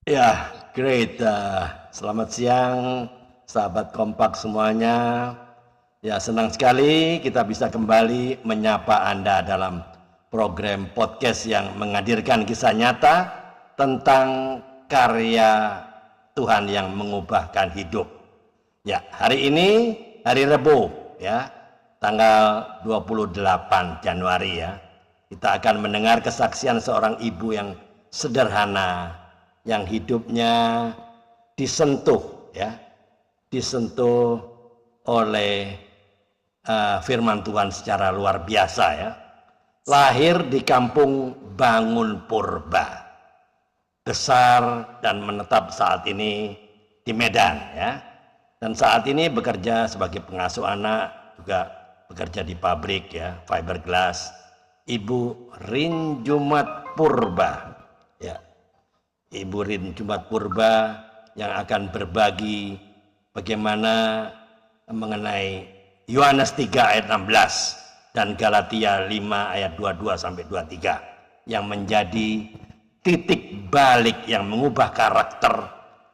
Ya, great. Selamat siang, sahabat kompak semuanya. Ya, senang sekali kita bisa kembali menyapa Anda dalam program podcast yang menghadirkan kisah nyata tentang karya Tuhan yang mengubahkan hidup. Ya, hari ini hari Rabu ya, tanggal 28 Januari ya. Kita akan mendengar kesaksian seorang ibu yang sederhana, yang hidupnya disentuh ya, disentuh oleh firman Tuhan secara luar biasa ya. Lahir di kampung Bangun Purba, besar dan menetap saat ini di Medan ya. Dan saat ini bekerja sebagai pengasuh anak, juga bekerja di pabrik ya, fiberglass. Ibu Rin Jumat Purba ya. Ibu Rin Jumat Purba yang akan berbagi bagaimana mengenai Yohanes 3 ayat 16 dan Galatia 5 ayat 22 sampai 23 yang menjadi titik balik yang mengubah karakter,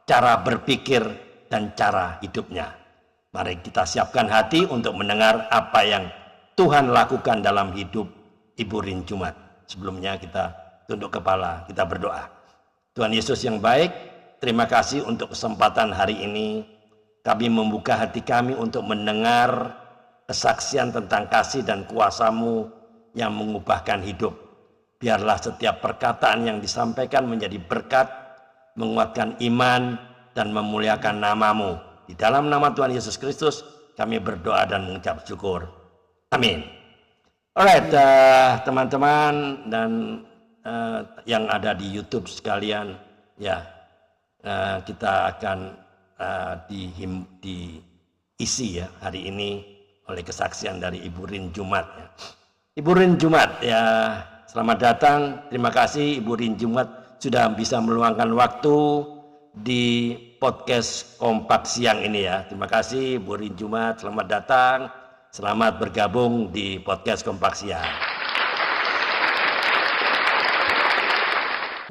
cara berpikir dan cara hidupnya. Mari kita siapkan hati untuk mendengar apa yang Tuhan lakukan dalam hidup Ibu Rin Jumat. Sebelumnya kita tunduk kepala, kita berdoa. Tuhan Yesus yang baik, terima kasih untuk kesempatan hari ini. Kami membuka hati kami untuk mendengar kesaksian tentang kasih dan kuasa-Mu yang mengubahkan hidup. Biarlah setiap perkataan yang disampaikan menjadi berkat, menguatkan iman, dan memuliakan nama-Mu. Di dalam nama Tuhan Yesus Kristus, kami berdoa dan mengucap syukur. Amin. Alright, teman-teman dan yang ada di YouTube sekalian, ya kita akan diisi ya hari ini oleh kesaksian dari Ibu Rin Jumat. Ya. Ibu Rin Jumat, ya selamat datang. Terima kasih Ibu Rin Jumat sudah bisa meluangkan waktu di podcast Kompak siang ini ya. Terima kasih Ibu Rin Jumat, selamat datang. Selamat bergabung di podcast Kompak siang.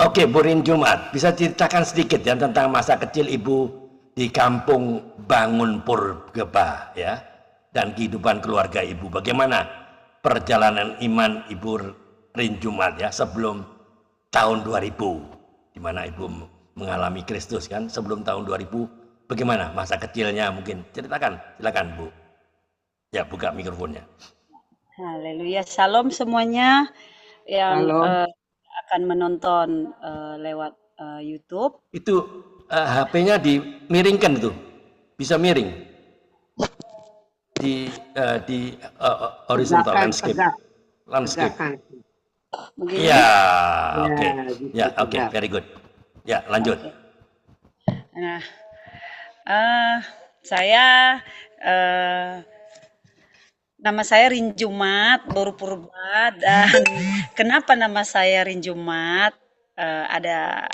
Oke, Bu Rin Jumat, bisa ceritakan sedikit ya tentang masa kecil Ibu di kampung Bangun Purba ya, dan kehidupan keluarga Ibu. Bagaimana perjalanan iman Ibu Rin Jumat ya sebelum tahun 2000, di mana Ibu mengalami Kristus kan sebelum tahun 2000. Bagaimana masa kecilnya mungkin? Ceritakan, silakan Bu. Ya, buka mikrofonnya. Haleluya, salam semuanya yang Halo. akan menonton lewat YouTube. Itu HP-nya dimiringkan itu, bisa miring di horizontal Tegakkan, landscape. tegakkan. Begini. Ya, Ya, oke. gitu, Ya, oke, tegak. very good. Ya, lanjut. Nah, saya nama saya Rin Jumat, Baru Purba, dan kenapa nama saya Rin Jumat? Ada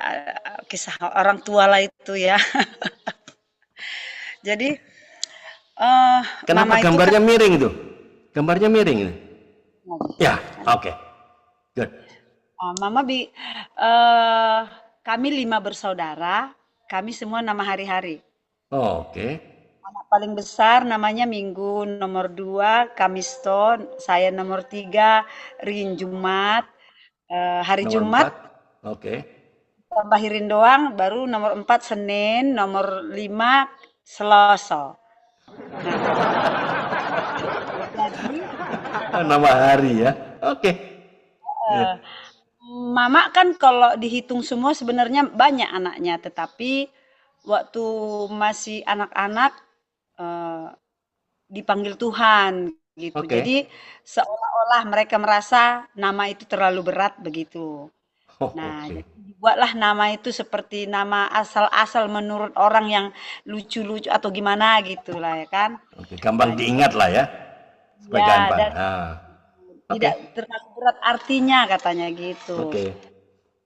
kisah orang tua lah itu ya. Jadi Kenapa mama itu gambarnya kan miring itu? Gambarnya miring itu. Ya, oke. Good. Mama kami 5 bersaudara, kami semua nama hari-hari. Oke. Anak paling besar namanya Minggu, nomor 2 Kamisto, saya nomor 3 Rin Jumat, hari Nomor Jumat 4. Oke. tambahin doang, baru nomor 4 Senin, nomor 5 Selasa. Jadi Nama hari ya. Oke. Mama kan kalau dihitung semua sebenarnya banyak anaknya, tetapi waktu masih anak-anak eh, dipanggil Tuhan gitu. Oke. Jadi seolah-olah mereka merasa nama itu terlalu berat begitu. Nah, Oke. jadi dibuatlah nama itu seperti nama asal-asal menurut orang yang lucu-lucu atau gimana gitu lah ya kan. Oke, Nah, gampang diingat lah ya. Supaya ya gampang. dan Oke. tidak terlalu berat artinya katanya gitu. Oke.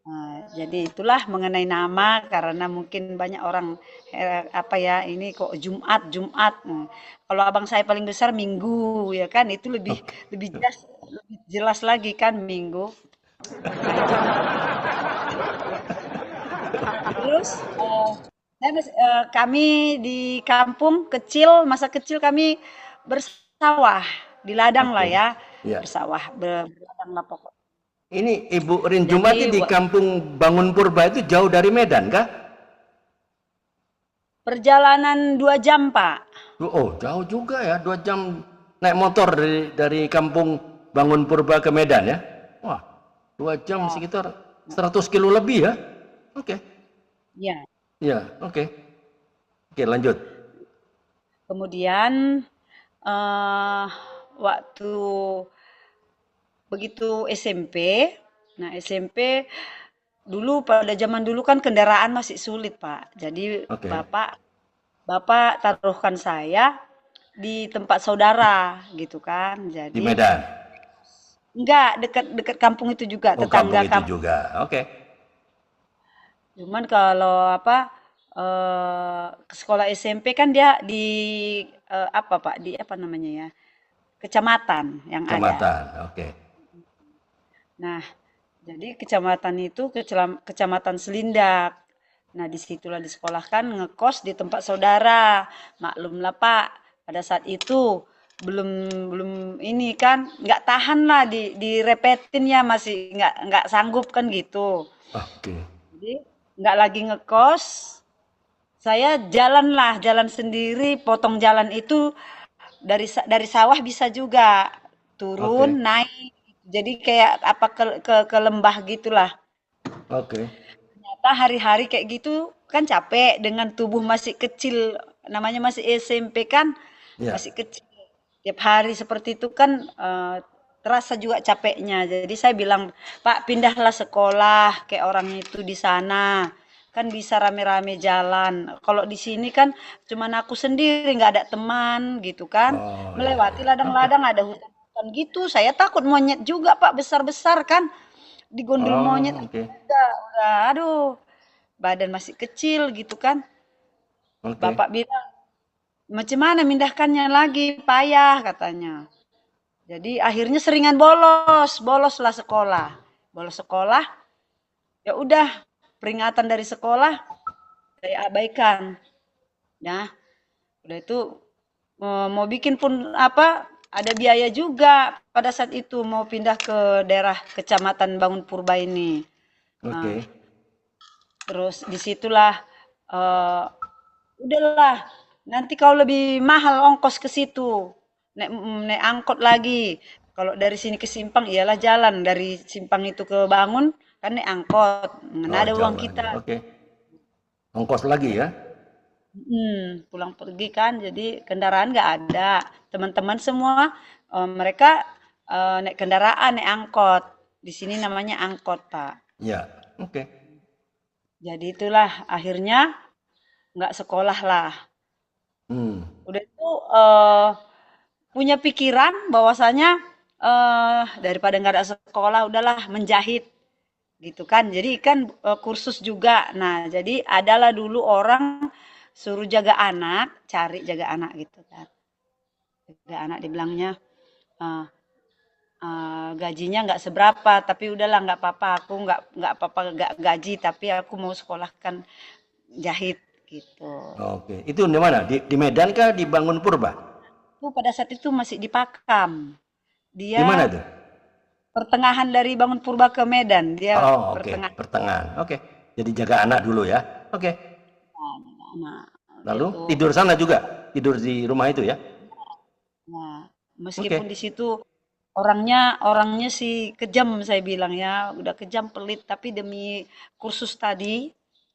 Nah, jadi itulah mengenai nama karena mungkin banyak orang apa ya ini kok Jumat Jumat. Kalau abang saya paling besar Minggu ya kan itu lebih Oke. lebih jelas lagi kan Minggu. Nah, itu Terus kami di kampung kecil, masa kecil kami bersawah di ladang lah Oke. ya, Ya. bersawah, berladang lah pokok. Ini Ibu Rinjumati Jadi di kampung Bangun Purba itu jauh dari Medan kah? perjalanan 2 jam Pak. Oh, jauh juga ya, 2 jam naik motor dari kampung Bangun Purba ke Medan ya. Wah, 2 jam Ya, sekitar 100 kilo lebih ya. Oke, ya. ya, oke. Oke, lanjut. Kemudian waktu begitu SMP, nah SMP dulu pada zaman dulu kan kendaraan masih sulit Pak. Jadi Oke, Bapak taruhkan saya di tempat saudara gitu kan. di Jadi Medan. enggak dekat-dekat kampung itu juga, Oh, kampung tetangga itu kampung. juga. Oke. Cuman kalau apa ke sekolah SMP kan dia di apa Pak? Di apa namanya ya? Kecamatan yang ada. Kecamatan. Oke. Nah, jadi kecamatan itu kecamatan Selindak. Nah, disitulah disekolahkan ngekos di tempat saudara. Maklumlah Pak, pada saat itu belum belum ini kan nggak tahan lah direpetin ya masih nggak sanggup kan gitu. Oke. Jadi nggak lagi ngekos, saya jalan sendiri, potong jalan itu dari sawah bisa juga Oke. turun naik. Jadi kayak apa ke lembah gitulah. Oke. Ternyata hari-hari kayak gitu kan capek dengan tubuh masih kecil, namanya masih SMP kan, Ya. masih kecil. Tiap hari seperti itu kan terasa juga capeknya. Jadi saya bilang, Pak pindahlah sekolah kayak orang itu di sana. Kan bisa rame-rame jalan. Kalau di sini kan cuman aku sendiri, nggak ada teman gitu kan. Oh, ya, Melewati ya. Oke. ladang-ladang ada hutan-hutan gitu. Saya takut monyet juga Pak, besar-besar kan. Digondol monyet Oh, oke. udah aduh badan masih kecil gitu kan. Oke. Bapak bilang, macam mana mindahkannya lagi, payah katanya. Jadi akhirnya seringan boloslah sekolah. Bolos sekolah, ya udah peringatan dari sekolah saya abaikan. Nah, udah itu mau bikin pun apa ada biaya juga pada saat itu mau pindah ke daerah Kecamatan Bangun Purba ini. Nah, Oke. terus disitulah eh udahlah, nanti kau lebih mahal ongkos ke situ. Naik angkot lagi. Kalau dari sini ke Simpang, iyalah jalan. Dari Simpang itu ke Bangun, kan naik angkot. Mana Oh, ada jauh uang lagi. kita. Oke. Ongkos lagi ya? Pulang pergi kan, jadi kendaraan nggak ada. Teman-teman semua, mereka naik kendaraan, naik angkot. Di sini namanya angkot, Pak. Ya. Oke. Jadi itulah akhirnya nggak sekolah lah. Hmm. Udah itu punya pikiran bahwasanya daripada nggak ada sekolah udahlah menjahit gitu kan. Jadi kan kursus juga. Nah, jadi adalah dulu orang suruh jaga anak, cari jaga anak gitu kan. Jaga anak dibilangnya eh, gajinya nggak seberapa, tapi udahlah nggak apa-apa, aku nggak apa-apa nggak gaji, tapi aku mau sekolahkan jahit gitu. Oke. Itu di mana? Di Medan kah? Di Bangun Purba? Aku pada saat itu masih di Pakam. Di mana Dia tuh? pertengahan dari Bangun Purba ke Medan, dia Oh, oke. pertengahan Pertengahan. Oke. Jadi jaga anak dulu ya. Oke. anak. Udah Lalu itu, tidur sana juga? Tidur di rumah itu ya? nah, Oke. meskipun di situ orangnya sih kejam saya bilang ya, udah kejam pelit, tapi demi kursus tadi,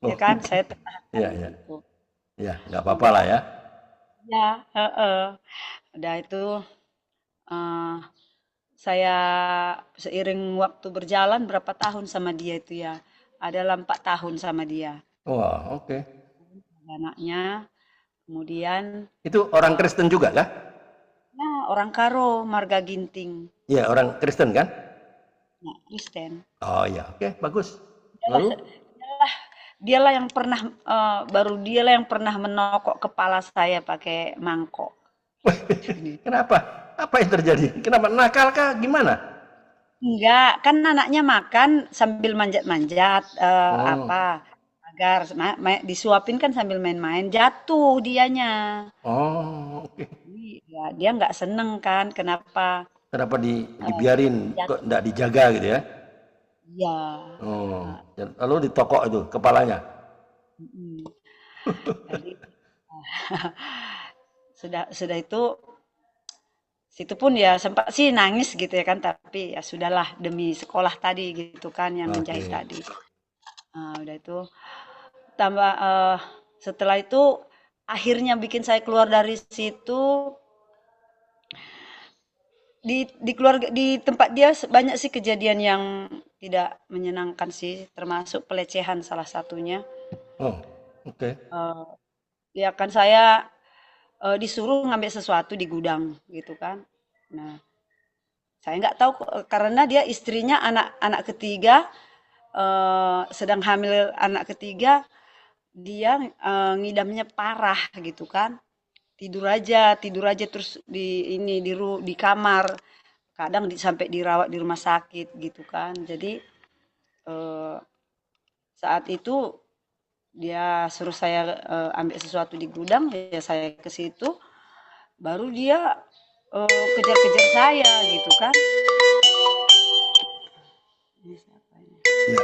ya Oh, kan, saya pertahankan iya, iya. gitu. Ya, nggak apa-apa lah ya. Ya, heeh. Udah itu eh, saya seiring waktu berjalan berapa tahun sama dia itu ya, adalah 4 tahun sama dia. Wah, oke. Anaknya, kemudian Itu orang Kristen juga kah? ya orang Karo, marga Ginting, Iya, orang Kristen kan? nah, Kristen. Oh iya, oke, bagus. Dialah, Lalu? dialah, dialah yang pernah baru dialah yang pernah menokok kepala saya pakai mangkok. Kenapa? Apa yang terjadi? Kenapa nakal kah? Gimana? Enggak, kan anaknya makan sambil manjat-manjat Oh, apa agar disuapin kan sambil main-main, jatuh dianya. Oh, oke. Jadi, ya, dia nggak seneng kan, kenapa Kenapa eh, dibiarin kok jatuh. nggak dijaga gitu ya? Iya. Oh, Nah, lalu ditokok itu kepalanya. mm. Jadi sudah itu situ pun ya sempat sih nangis gitu ya kan, tapi ya sudahlah demi sekolah tadi gitu kan yang menjahit Oke. tadi. Nah, udah itu tambah setelah itu akhirnya bikin saya keluar dari situ di keluarga di tempat dia banyak sih kejadian yang tidak menyenangkan sih, termasuk pelecehan salah satunya. Oh, oke. Eh, ya kan saya disuruh ngambil sesuatu di gudang gitu kan. Nah, saya nggak tahu karena dia istrinya anak ketiga, sedang hamil anak ketiga, dia ngidamnya parah gitu kan. Tidur aja terus di kamar. Kadang sampai dirawat di rumah sakit gitu kan. Jadi eh, saat itu dia suruh saya ambil sesuatu di gudang, ya saya ke situ, baru dia kejar-kejar saya gitu kan. Ini siapa ini? Ya,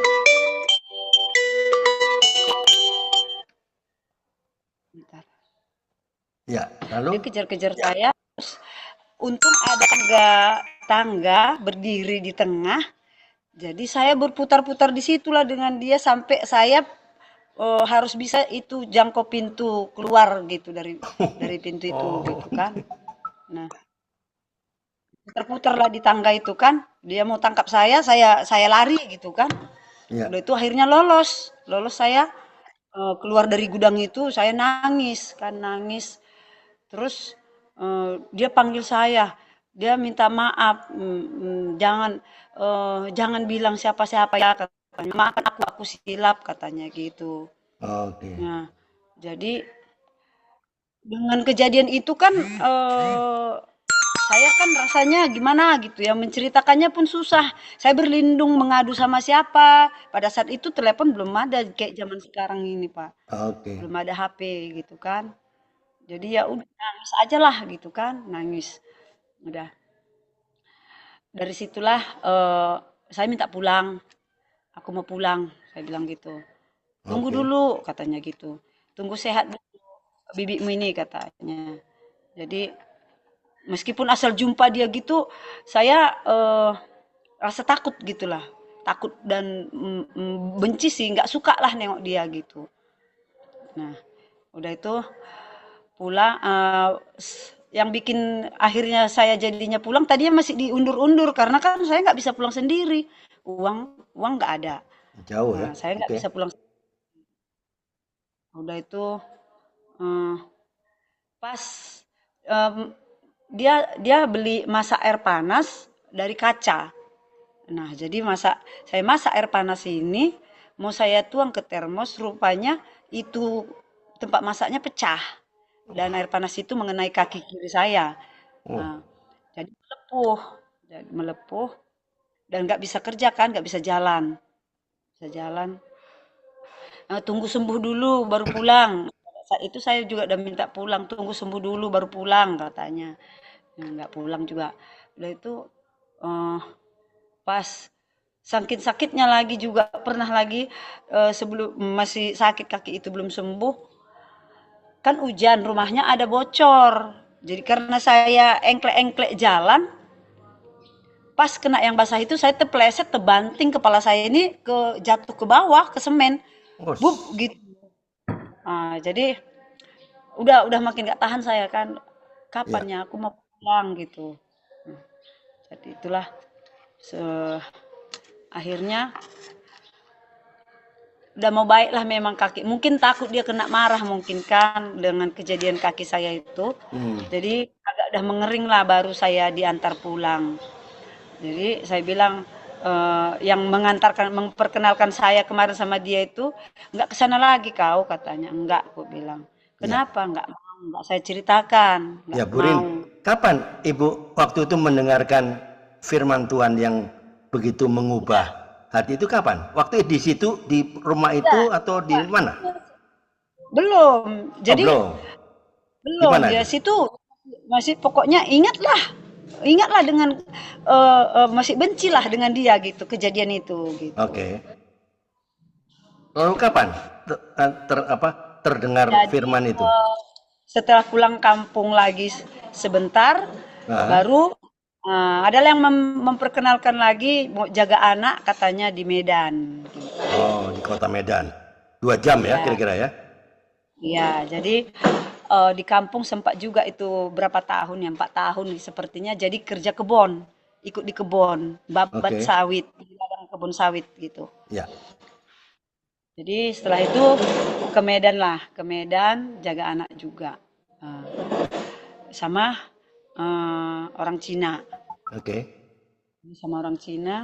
Bentar. ya. Dia Lalu, kejar-kejar saya. Untung ada tangga berdiri di tengah. Jadi saya berputar-putar di situlah dengan dia sampai saya harus bisa itu jangkau pintu keluar gitu dari pintu itu gitu oh, kan. Nah, putar-putarlah di tangga itu kan. Dia mau tangkap saya lari gitu kan. ya. Udah itu akhirnya lolos. Lolos saya keluar dari gudang itu, saya nangis kan, nangis. Terus dia panggil saya, dia minta maaf, jangan bilang siapa-siapa ya katanya. Maafkan aku silap katanya gitu. Oke. Nah, jadi dengan kejadian itu kan saya kan rasanya gimana gitu ya, menceritakannya pun susah. Saya berlindung mengadu sama siapa. Pada saat itu telepon belum ada kayak zaman sekarang ini, Pak. Oke. Belum ada HP gitu kan. Jadi ya udah nangis aja lah gitu kan, nangis. Udah. Dari situlah saya minta pulang. Aku mau pulang, saya bilang gitu. Tunggu Oke. dulu katanya gitu. Tunggu sehat dulu bibimu ini katanya. Jadi meskipun asal jumpa dia gitu, saya rasa takut gitulah. Takut dan benci sih, nggak suka lah nengok dia gitu. Nah, udah itu pulang yang bikin akhirnya saya jadinya pulang tadinya masih diundur-undur karena kan saya nggak bisa pulang sendiri, uang uang nggak ada. Jauh ya. Nah, saya nggak Oke. bisa pulang. Udah itu eh, pas em, dia dia beli masak air panas dari kaca. Nah, jadi saya masak air panas ini mau saya tuang ke termos, rupanya itu tempat masaknya pecah dan air panas itu mengenai kaki kiri saya. Oh, Nah, jadi melepuh dan nggak bisa kerja kan, nggak bisa jalan, bisa jalan. Tunggu sembuh dulu baru pulang. Saat itu saya juga udah minta pulang, tunggu sembuh dulu baru pulang katanya. Nah, nggak pulang juga. Udah itu eh, pas saking sakitnya lagi juga pernah lagi sebelum masih sakit kaki itu belum sembuh, kan hujan rumahnya ada bocor. Jadi karena saya engklek-engklek jalan, pas kena yang basah itu saya terpeleset, terbanting kepala saya ini jatuh ke bawah ke semen. oh, Bup gitu. Jadi udah makin gak tahan saya kan. ya, Kapannya aku mau pulang gitu. Jadi itulah akhirnya udah mau baik lah memang kaki. Mungkin takut dia kena marah mungkin kan dengan kejadian kaki saya itu. hmm, Jadi agak udah mengering lah baru saya diantar pulang. Jadi saya bilang yang memperkenalkan saya kemarin sama dia itu nggak kesana lagi kau katanya. Enggak, aku bilang. ya, Kenapa? Nggak mau, nggak saya ceritakan, nggak ya, mau. Burin. Kapan Ibu waktu itu mendengarkan firman Tuhan yang begitu mengubah? hati itu kapan? Waktu di situ, di rumah itu atau di mana? Belum. Oh, Jadi belum. Di belum mana dia itu? situ masih pokoknya ingatlah dengan masih bencilah dengan dia gitu kejadian itu gitu. Oke. Lalu kapan terdengar Jadi firman itu? setelah pulang kampung lagi sebentar, Nah, baru adalah yang memperkenalkan lagi mau jaga anak katanya di Medan. Gitu. oh, di kota Medan. 2 jam ya Ya, kira-kira ya? ya. Jadi di kampung sempat juga itu berapa tahun ya, 4 tahun sepertinya. Jadi kerja kebun, ikut di kebun, babat Oke. sawit, di ladang kebun sawit gitu. Ya. Jadi setelah itu ke Medan lah, ke Medan jaga anak juga. Eh, sama orang Cina. Oke. Sama orang Cina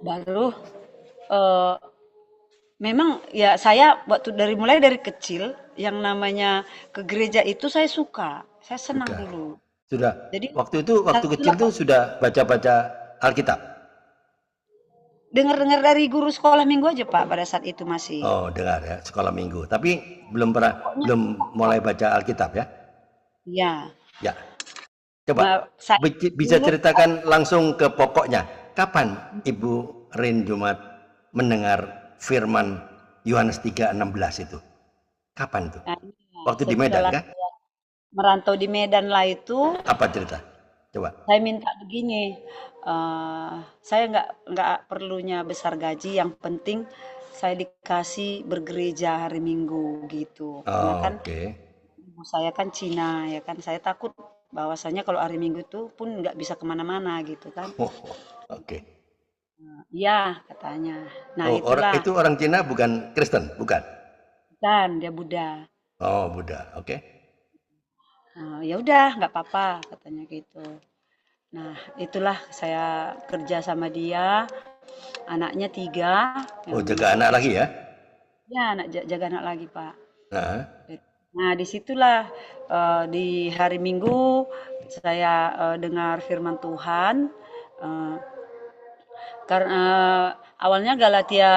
baru eh, memang ya saya waktu mulai dari kecil yang namanya ke gereja itu saya suka, saya senang Suka. dulu. Sudah. Jadi Waktu kecil satulah tuh sudah baca-baca Alkitab. dengar-dengar dari guru sekolah minggu aja Pak pada saat itu masih. Oh, dengar ya, sekolah minggu. Tapi belum mulai baca Alkitab ya? Ya, Ya. Coba saya bisa dulu ceritakan langsung ke pokoknya. Kapan Ibu Rin Jumat mendengar firman Yohanes 3:16 itu? Kapan tuh? nah, Waktu di Medan setelah kah? merantau di Medan lah itu Apa cerita? Coba. saya minta begini, saya nggak perlunya besar gaji, yang penting saya dikasih bergereja hari Minggu gitu. Karena Oh, kan oke. ibu saya kan Cina ya kan, saya takut bahwasanya kalau hari Minggu itu pun nggak bisa kemana-mana gitu kan. Oh, oke. Iya katanya. Nah Oh, itulah itu orang Cina bukan Kristen, bukan? kan dia Buddha. Oh, Buddha. Oke. Ya udah nggak apa-apa katanya gitu. Nah itulah saya kerja sama dia. Anaknya 3, Oh, yang jaga anak satu lagi ya? ya anak jaga anak lagi, Pak. Nah, Nah, disitulah di hari Minggu saya dengar firman Tuhan, eh, karena awalnya Galatia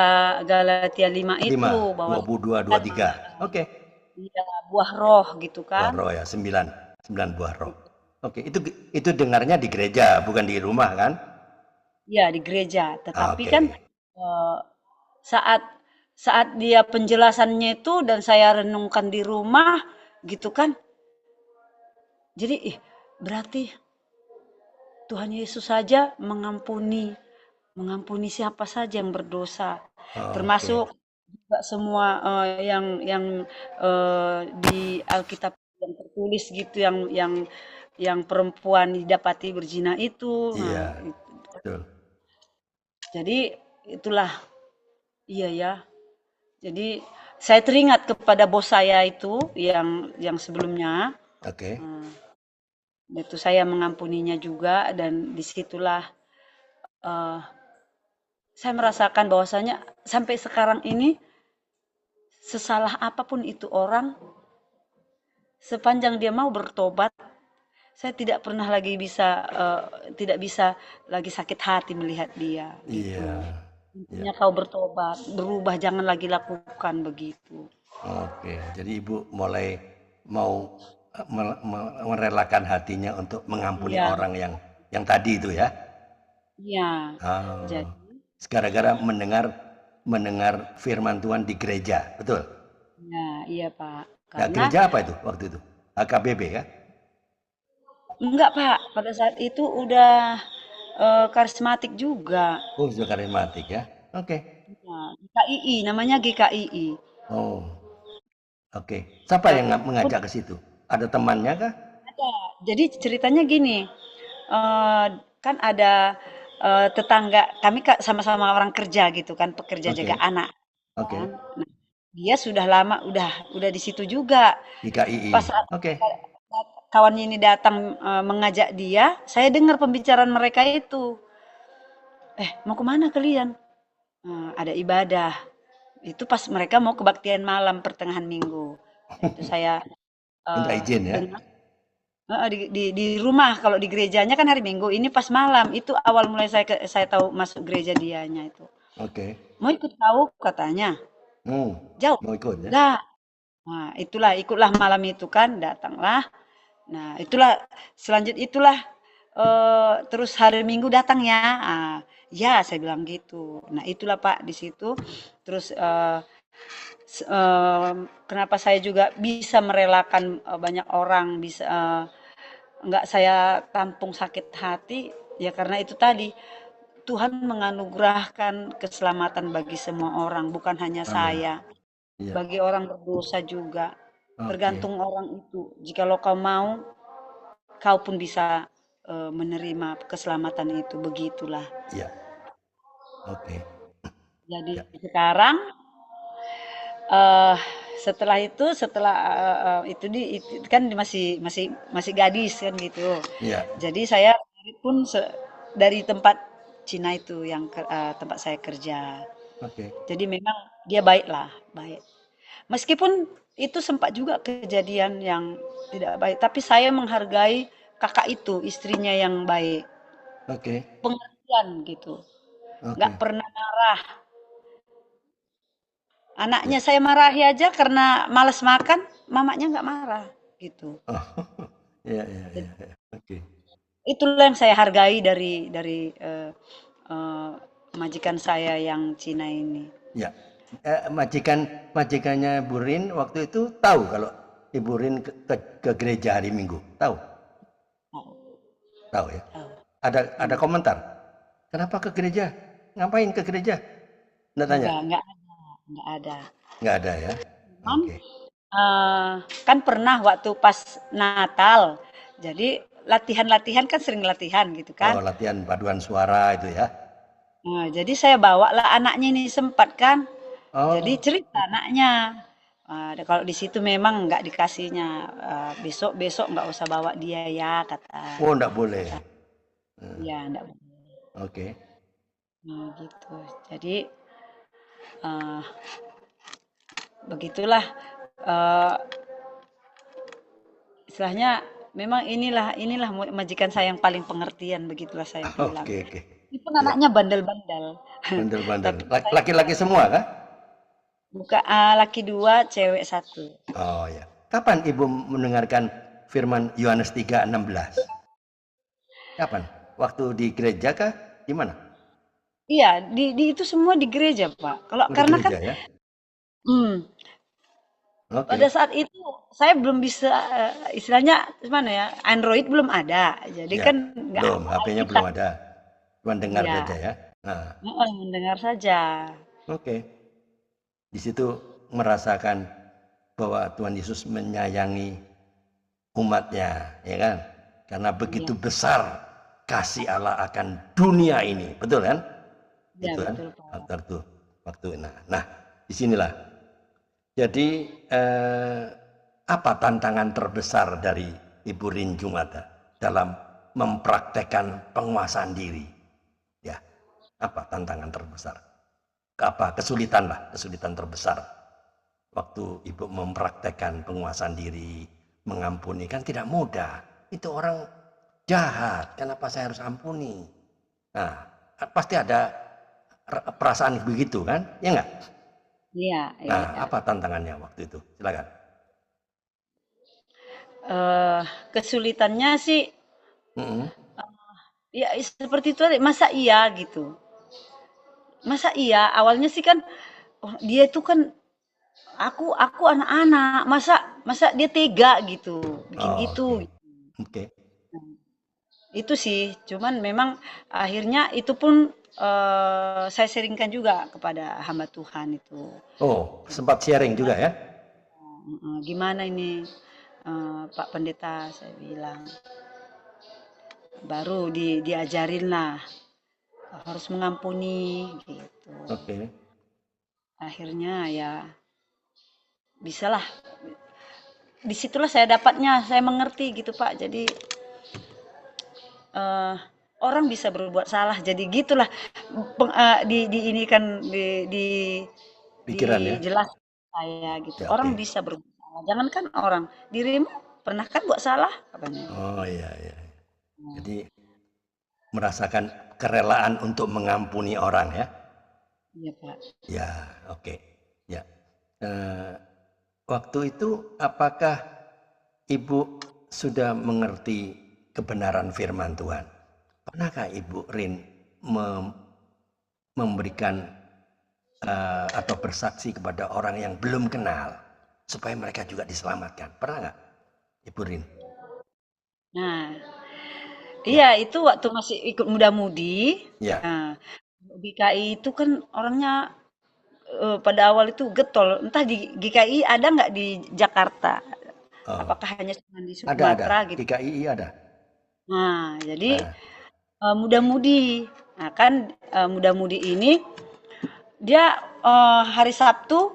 Galatia 5 5, itu bahwa 22, kan 23. Oke. dia buah roh gitu Buah kan. roh ya, 9 buah roh. Oke, itu dengarnya di gereja, bukan di rumah kan? Ya, di gereja. Tetapi kan Oke. eh, saat saat dia penjelasannya itu dan saya renungkan di rumah gitu kan. Jadi berarti Tuhan Yesus saja mengampuni siapa saja yang berdosa, Oke. termasuk juga semua yang di Alkitab yang tertulis gitu, yang perempuan didapati berzina itu. Iya, Nah, betul. jadi itulah iya ya. Jadi saya teringat kepada bos saya itu yang sebelumnya. Oke. Itu saya mengampuninya juga dan disitulah eh, saya merasakan bahwasanya sampai sekarang ini sesalah apapun itu orang, sepanjang dia mau bertobat, saya tidak pernah lagi bisa tidak bisa lagi sakit hati melihat dia gitu. Iya. Iya. Intinya kau bertobat, berubah, jangan lagi lakukan begitu. Oke. Jadi Ibu mulai mau merelakan hatinya untuk mengampuni Iya, orang yang tadi itu ya. iya. Oh. Jadi, Gara-gara mendengar mendengar firman Tuhan di gereja, betul? ya, iya Pak. Nah, Karena gereja apa itu waktu itu? HKBP kan? enggak Pak, pada saat itu udah karismatik juga. Oh, sudah karismatik ya. Oke. Nah, GKII, namanya GKII. Oh, oke. Siapa yang Pun mengajak ke situ? Ada temannya kah? ada. Jadi ceritanya gini, eh, kan ada tetangga kami sama-sama orang kerja gitu kan, pekerja Oke. jaga anak Oke. kan. Nah, dia sudah lama, udah di situ juga. Di KII. Pas saat Oke. kawannya ini datang mengajak dia, saya dengar pembicaraan mereka itu. Mau kemana kalian? Ada ibadah. Itu pas mereka mau kebaktian malam pertengahan minggu. Itu saya Minta izin ya. dengar. Di rumah. Kalau di gerejanya kan hari Minggu. Ini pas malam. Itu awal mulai saya tahu masuk gereja dianya itu. Oke. Mau ikut tahu katanya. Hmm, Jauh. mau ikut ya? Enggak. Nah, itulah ikutlah malam itu kan, datanglah. Nah, itulah selanjut itulah terus hari Minggu datang ya. Ya, saya bilang gitu. Nah, itulah Pak di situ. Terus kenapa saya juga bisa merelakan banyak orang bisa nggak saya tampung sakit hati ya karena itu tadi Tuhan menganugerahkan keselamatan bagi semua orang, bukan hanya Amin. saya, Iya. bagi orang berdosa juga. Oke. Tergantung orang itu. Jikalau kau mau, kau pun bisa menerima keselamatan itu. Begitulah. Iya. Oke. Jadi Ya. sekarang eh setelah itu, setelah itu kan masih masih masih gadis kan gitu. Iya. Jadi saya pun dari tempat Cina itu yang tempat saya kerja. Oke. Jadi memang dia baik lah, baik. Meskipun itu sempat juga kejadian yang tidak baik, tapi saya menghargai kakak itu, istrinya yang baik, Oke. pengertian gitu, nggak Oke. pernah marah. Ya. Anaknya saya marahi aja karena malas makan, mamanya nggak marah gitu. Oh. Iya, iya, iya, Jadi, iya. Oke. itulah yang saya hargai dari eh, majikan saya yang Cina ini. Ya. Majikannya Burin waktu itu tahu kalau Ibu Rin ke gereja hari Minggu. Tahu? Tahu, Tahu ya. tahu. Ada Hmm. komentar. Kenapa ke gereja? Ngapain ke gereja? Nggak tanya? Enggak ada, enggak ada. Nggak ada ya. Cuman Oke. kan pernah waktu pas Natal, jadi latihan-latihan kan sering latihan gitu kan. Oh, latihan paduan suara itu ya. Nah, jadi saya bawa lah anaknya ini sempat kan. Jadi Oh, cerita anaknya. Kalau di situ memang nggak dikasihnya besok-besok nggak usah bawa dia ya oh, nggak boleh. kata ya nggak boleh. Oke. Nah, gitu. Jadi eh, begitulah eh, istilahnya memang inilah majikan saya yang paling pengertian begitulah saya bilang. Oke, oke. Itu Ya, anaknya bandel-bandel. bandel-bandel. Tapi saya Laki-laki semua kah? buka laki dua, cewek satu. Oh ya. Kapan Ibu mendengarkan firman Yohanes 3:16? Kapan? Waktu di gereja kah? Gimana? Iya, di itu semua di gereja, Pak. Kalau Oh, di karena kan, gereja ya. hmm, pada Oke. saat itu saya belum bisa istilahnya gimana ya, Android belum ada, jadi Ya. kan nggak Belum, ada HP-nya belum Alkitab. ada. Cuma dengar saja Iya, ya. Nah, mendengar saja. oke. Di situ merasakan bahwa Tuhan Yesus menyayangi umatnya, ya kan? Karena begitu Iya, besar kasih Allah akan dunia ini, betul kan? iya Itu kan betul, Pak. waktu nah disinilah. Jadi apa tantangan terbesar dari Ibu Rin Jumada dalam mempraktekkan penguasaan diri? Ya, apa tantangan terbesar? Apa kesulitan terbesar waktu Ibu mempraktekkan penguasaan diri, mengampuni kan tidak mudah. Itu orang jahat, kenapa saya harus ampuni? Nah, pasti ada perasaan begitu kan? Ya enggak? Iya, Nah, iya. apa tantangannya waktu itu? Silakan. Kesulitannya sih, Mm-mm. ya seperti itu tadi, masa iya gitu. Masa iya, awalnya sih kan, oh, dia itu kan aku anak-anak, masa masa dia tega gitu, bikin Oh, gitu. oke. Oke. Itu sih, cuman memang akhirnya itu pun saya seringkan juga kepada hamba Tuhan itu. Oh, sempat sharing juga ya? Gimana ini Pak Pendeta, saya bilang. Baru diajarin lah harus mengampuni gitu. Oke. Akhirnya ya bisalah. Disitulah saya dapatnya, saya mengerti gitu Pak. Jadi eh, orang bisa berbuat salah. Jadi gitulah di ini kan Pikiran ya? dijelas saya gitu. Ya, Orang oke. bisa berbuat salah. Jangankan orang, dirimu pernah kan buat salah katanya. Oh iya, iya. Jadi merasakan kerelaan untuk mengampuni orang ya. Iya Pak. Ya, oke. Ya. Eh, waktu itu apakah Ibu sudah mengerti kebenaran firman Tuhan? Pernahkah Ibu Rin memberikan atau bersaksi kepada orang yang belum kenal supaya mereka juga diselamatkan? Pernah nggak, Ibu Rin? Nah, Ya, iya itu waktu masih ikut muda-mudi. ya. Nah, GKI itu kan orangnya pada awal itu getol. Entah di GKI ada nggak di Jakarta? Oh, Apakah hanya cuma di ada. Sumatera gitu? Di KII ada. Nah, jadi Nah, muda-mudi. Nah, kan muda-mudi ini dia hari Sabtu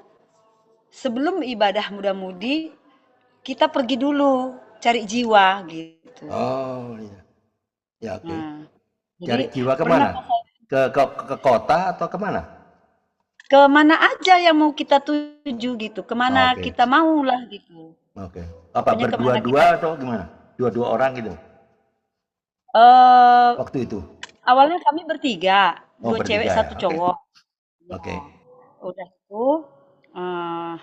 sebelum ibadah muda-mudi kita pergi dulu cari jiwa gitu. oh iya, ya oke. Nah, jadi Cari jiwa pernah kemana? Ke kota atau kemana? ke mana aja yang mau kita tuju gitu, kemana Oke, kita mau lah gitu. oke. Apa Pokoknya kemana berdua-dua kita. atau gimana? Dua-dua orang gitu eh waktu itu? Awalnya kami bertiga, Oh dua cewek bertiga ya, satu oke, cowok. Ya, oke. udah itu eh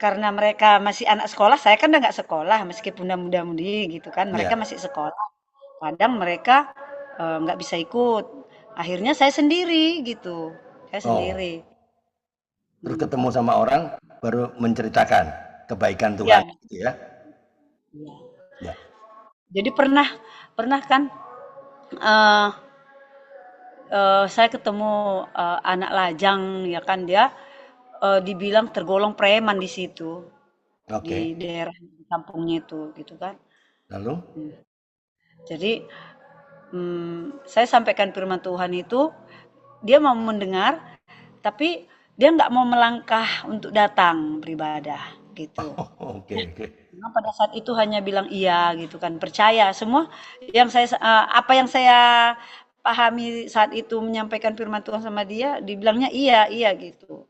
karena mereka masih anak sekolah, saya kan udah nggak sekolah meskipun udah muda-mudi gitu kan, mereka Ya, masih sekolah. Kadang mereka nggak bisa ikut. Akhirnya saya sendiri gitu, saya oh. sendiri. Terus Hmm. ketemu sama orang baru menceritakan kebaikan Tuhan Ya, gitu ya. ya. Ya. Jadi pernah pernah kan eh saya ketemu anak lajang ya kan dia dibilang tergolong preman di situ di Oke. daerah kampungnya itu gitu kan. Lalu? Hmm. Jadi saya sampaikan firman Tuhan itu dia mau mendengar tapi dia nggak mau melangkah untuk datang beribadah gitu. Oke, oke. Memang pada saat itu hanya bilang iya gitu kan, percaya semua yang apa yang saya pahami saat itu menyampaikan firman Tuhan sama dia, dibilangnya iya, iya gitu.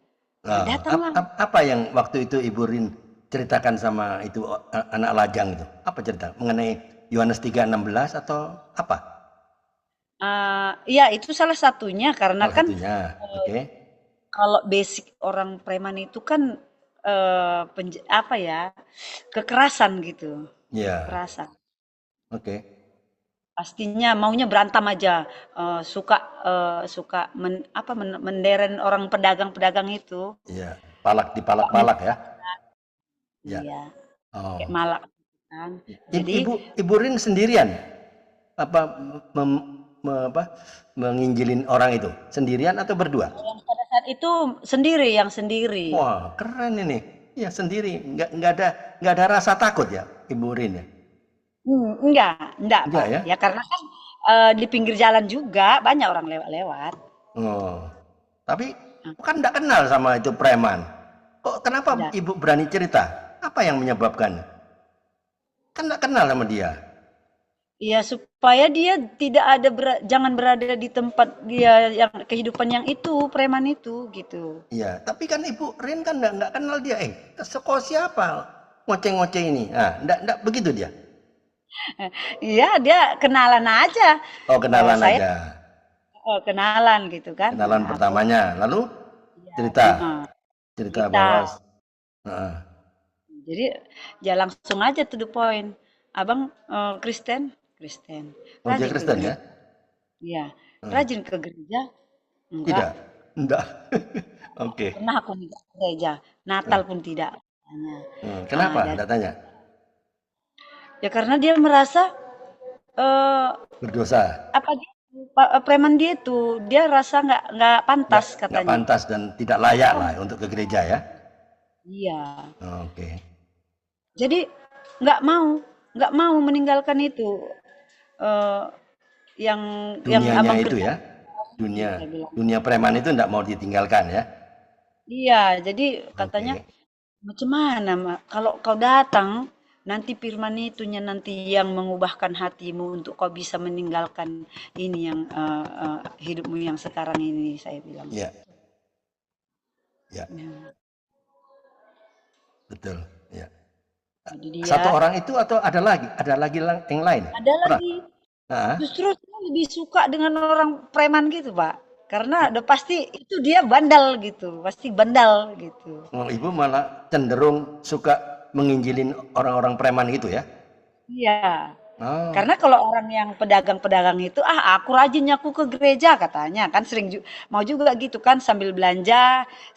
Nah, Nah, datanglah. apa yang waktu itu Ibu Rin ceritakan sama itu anak lajang itu? Apa cerita? Mengenai Yohanes 3:16 atau apa? Iya itu salah satunya karena Salah kan satunya. Oke. kalau basic orang preman itu kan apa ya, kekerasan gitu, Ya. kekerasan. Oke. Pastinya maunya berantem aja, suka suka menderen orang pedagang-pedagang itu, Ya. Palak suka dipalak-palak ya. Ya. iya, kayak Oh. malak kan. Jadi Ibu Rin sendirian apa menginjilin orang itu? Sendirian atau berdua? yang pada saat itu sendiri, yang sendiri. Wah, keren ini. Ya sendiri, nggak ada rasa takut ya, Ibu Rin ya. Enggak Enggak Pak. ya? Ya karena kan di pinggir jalan juga banyak orang lewat-lewat. Oh, tapi Nah, kan nggak kenal sama itu preman. Kok kenapa enggak. Ibu berani cerita? Apa yang menyebabkan? Kan nggak kenal sama dia. Iya supaya dia tidak ada jangan berada di tempat dia yang kehidupan yang itu, preman itu gitu. Iya, tapi kan Ibu Rin kan nggak kenal dia. Sekolah siapa? Ngoceh-ngoceh ini. Ah, nggak begitu dia. Iya, dia kenalan aja. Oh, kenalan Saya aja. kenalan gitu kan. Kenalan Nah, aku pertamanya. Lalu ya, cerita, cerita cerita. bahwa, ah, Jadi ya langsung aja to the point. Abang Kristen? Kristen. oh dia Rajin ke Kristen ya? gereja? Iya. Ah, Rajin ke gereja? Enggak. tidak, enggak. Oke. Pernah aku enggak ke gereja. Natal Ah, pun tidak. Nah, kenapa? dari Enggak tanya. ya karena dia merasa eh Berdosa. apa dia preman dia itu dia rasa nggak pantas Nggak katanya. pantas dan tidak layak Oh, lah untuk ke gereja ya. iya. Oke. Jadi nggak mau nggak mau meninggalkan itu eh yang Dunianya abang itu kerja ya. Dunia saya bilang. dunia preman itu enggak mau ditinggalkan ya. Iya, jadi katanya Oke. macam mana kalau kau datang nanti firman itunya nanti yang mengubahkan hatimu untuk kau bisa meninggalkan ini yang hidupmu yang sekarang ini saya bilang Ya, gitu. ya, Nah, betul. Ya. Jadi Satu dia orang itu atau ada lagi yang lain? ada Pernah? lagi. Ah, Justru saya lebih suka dengan orang preman gitu, Pak. Karena udah pasti itu dia bandal gitu, pasti bandal gitu. oh, ibu malah cenderung suka menginjilin orang-orang preman itu ya? Iya. Oh, Karena kalau orang yang pedagang-pedagang itu, ah aku rajin nyaku ke gereja katanya, kan sering mau juga gitu kan sambil belanja,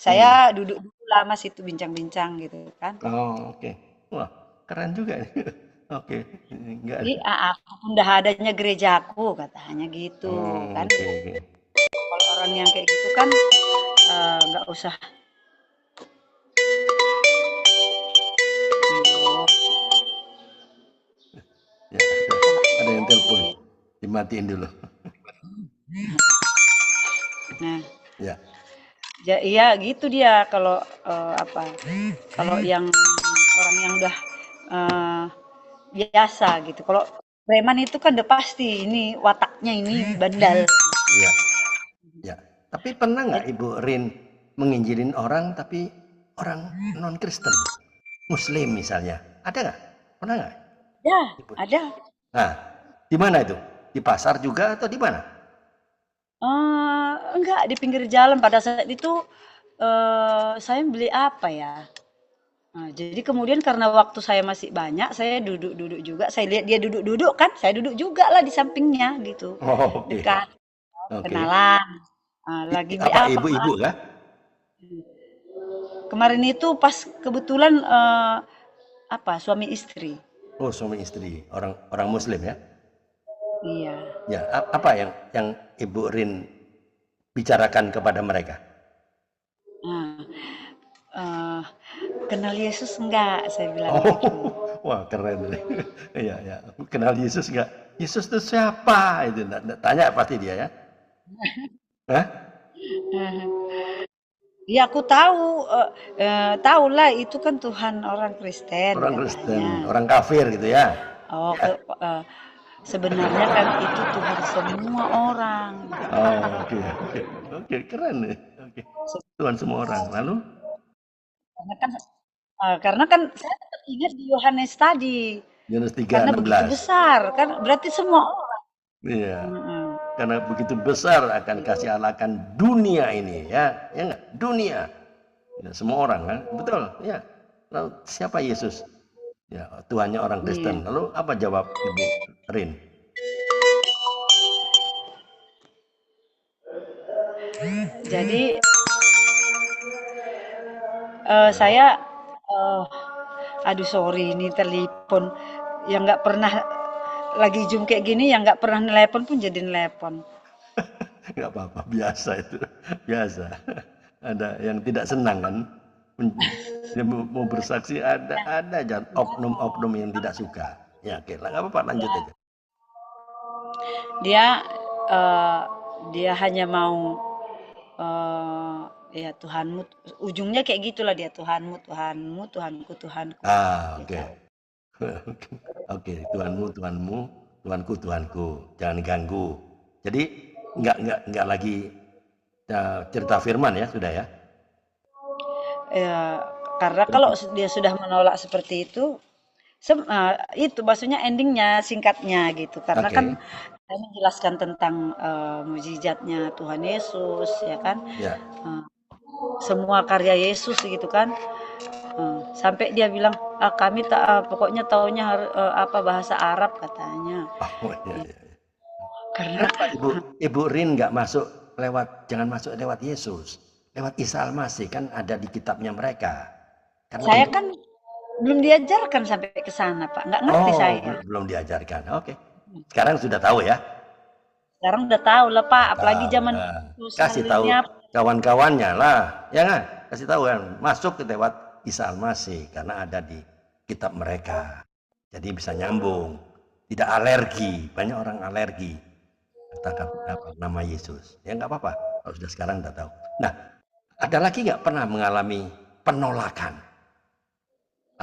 saya hmm. duduk dulu lama situ bincang-bincang gitu kan. Oh, oke. Wah, keren juga nih. Oke, enggak. Jadi ah, aku pun dah adanya gerejaku katanya gitu Oh, kan. oke, oke. Kalau orang yang kayak gitu kan nggak usah. Aduh, Ya, ada yang telepon. Dimatiin dulu. nah, Ya. iya gitu dia kalau apa? Kalau yang orang yang udah eh, biasa gitu. Kalau preman itu kan udah pasti ini wataknya ini bandal. Iya, ya. Tapi pernah nggak Jadi Ibu Rin menginjilin orang tapi orang non-Kristen, Muslim misalnya? Ada nggak? Pernah nggak, ya Ibu? ada. Nah, di mana itu? Di pasar juga atau di mana? Enggak di pinggir jalan pada saat itu saya beli apa ya? Nah, jadi kemudian karena waktu saya masih banyak, saya duduk-duduk juga. Saya lihat dia duduk-duduk kan, saya duduk juga lah di sampingnya gitu, Oh, oke, dekat oke. kenalan. Lagi beli Apa apa ibu-ibu Pak? kah? Kemarin itu pas kebetulan apa suami istri. Oh, suami istri, orang orang Muslim ya? Iya. Ya, apa yang Ibu Rin bicarakan kepada mereka? Nah, eh, kenal Yesus enggak? Saya bilang Oh, gitu. wah keren nih. Iya, ya. Kenal Yesus nggak? Yesus itu siapa? Itu nggak tanya pasti dia ya. Hah? Ya aku tahu, tahu lah itu kan Tuhan orang Kristen Orang katanya. Kristen, orang kafir gitu ya. Oh, Ya. eh, sebenarnya kan itu Tuhan semua orang. Oh, oke, oke. Oke, keren nih. Oke. Tuhan semua orang. Lalu Karena kan, karena kan saya tetap ingat di Yohanes tadi, Yunus karena begitu 3:16. besar kan berarti semua orang. Iya. Mm-mm. Karena begitu besar akan kasih Allah akan dunia ini ya. Ya enggak? Dunia. Ya, semua orang kan? Betul, ya. Lalu siapa Yesus? Ya, Tuhannya orang Iya. Kristen. Lalu apa jawab Ibu Rin? Jadi saya eh, aduh sorry ini telepon yang nggak pernah lagi Zoom kayak gini yang nggak pernah nelepon pun jadi nelepon. Nggak apa-apa, biasa itu, biasa. Ada yang tidak senang kan, dia mau bersaksi ada aja oknum-oknum yang tidak suka. Ya, oke lah, nggak apa-apa, lanjut aja. Dia eh, dia hanya mau ya Tuhanmu ujungnya kayak gitulah dia Tuhanmu Tuhanmu Tuhanku Tuhanku Oke, gitu. oke, Tuhanmu, Tuhanmu, Tuhanku, Tuhanku, jangan ganggu. Jadi nggak lagi cerita firman ya, sudah ya. Ya, karena kalau dia sudah menolak seperti itu itu maksudnya endingnya singkatnya gitu karena kan Oke, saya menjelaskan tentang mukjizatnya Tuhan Yesus ya kan. ya. Eh, semua karya Yesus gitu kan. Sampai dia bilang kami tak pokoknya taunya apa bahasa Arab katanya. Oh, iya, Ya, iya. karena Kenapa Ibu Rin nggak masuk jangan masuk lewat Yesus, lewat Isa Al-Masih kan ada di kitabnya mereka. Karena saya kan belum diajarkan sampai ke sana, Pak. Nggak ngerti oh saya. belum diajarkan. Oke, sekarang sudah tahu ya. Sekarang udah tahu lah, Pak. Apalagi Tahu. zaman Nah, sosial kasih ini tahu apa. kawan-kawannya lah, ya kan? Kasih tahu kan, masuk ke lewat Isa Al-Masih karena ada di kitab mereka. Jadi bisa nyambung, tidak alergi. Banyak orang alergi kata-kata apa nama Yesus. Ya nggak apa-apa. Kalau sudah sekarang udah tahu. Nah, ada lagi nggak pernah mengalami penolakan?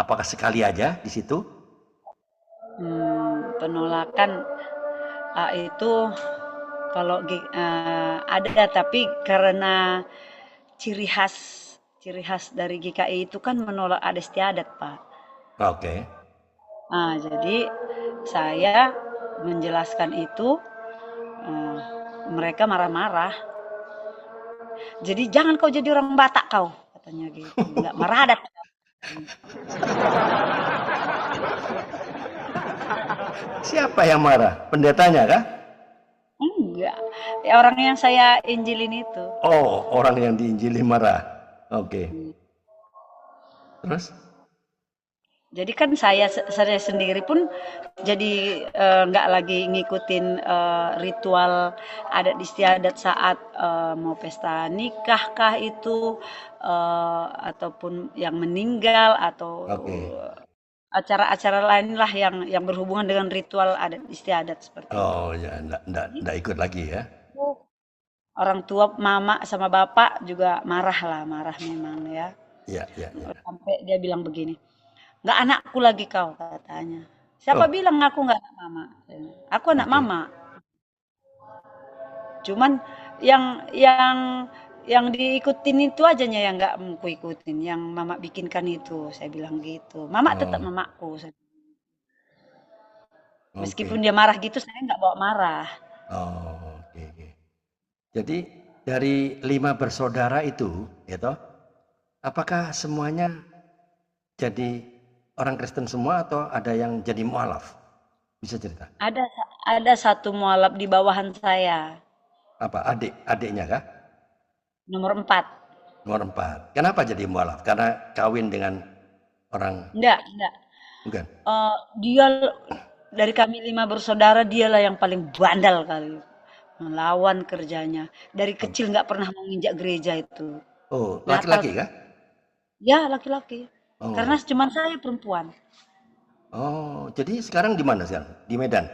Apakah sekali aja di situ? Penolakan itu kalau ada tapi karena ciri khas dari GKI itu kan menolak adat istiadat, Pak. Oke. Nah, jadi saya menjelaskan itu, eh, mereka marah-marah. Jadi jangan kau jadi orang Batak kau, katanya gitu. Nggak marah ada. Siapa yang marah? Pendetanya kah? Enggak. Ya, orang yang saya injilin itu. Oh, orang yang diinjili marah. Oke. Terus? Jadi kan saya sendiri pun jadi nggak lagi ngikutin ritual adat istiadat saat mau pesta nikah kah itu ataupun yang meninggal atau Oke. acara-acara lain lah yang berhubungan dengan ritual adat istiadat seperti itu. Oh ya, enggak ikut lagi ya. Orang tua mama sama bapak juga marah lah, marah memang ya. Iya, iya, iya. Sampai dia bilang begini, nggak anakku lagi kau, katanya. Siapa Oh, bilang aku nggak anak mama? Aku anak oke. mama. Cuman yang diikutin itu ajanya yang nggak mau ikutin, yang mama bikinkan itu. Saya bilang gitu. Mama tetap Oh, mamaku. oke. Meskipun dia marah gitu, saya nggak bawa marah. Oh, oke, oke. Jadi dari 5 bersaudara itu, gitu, apakah semuanya jadi orang Kristen semua atau ada yang jadi mualaf? Bisa cerita? Ada ada satu mualaf di bawahan saya, Apa adiknya kah? nomor 4. Nomor 4. Kenapa jadi mualaf? Karena kawin dengan orang Enggak. bukan? Dia dari kami 5 bersaudara dialah yang paling bandal kali. Melawan kerjanya. Dari Oh, kecil nggak pernah menginjak gereja itu. oh, Natal, laki-laki kah? ya laki-laki. Karena Oh. cuma saya perempuan. Oh, jadi sekarang di mana sekarang? Di Medan?